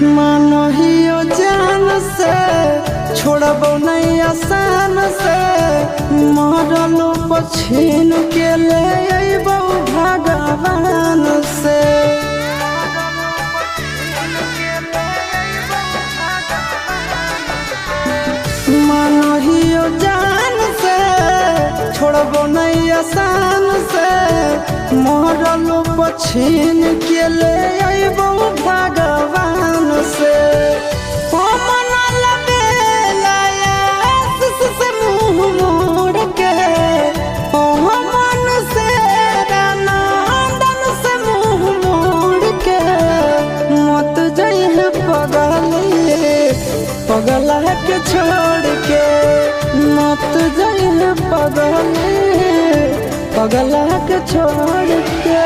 मानहियो जान से छोड़बो नहीं आसान से मरलो पछीन के ले अइबो भगवान से। मानहियो जान से छोड़बो नहीं आसान से मरलो पछीन के ले अइबो भगवान से। पगला के छोड़ के मत जाइए पगला के छोड़ के।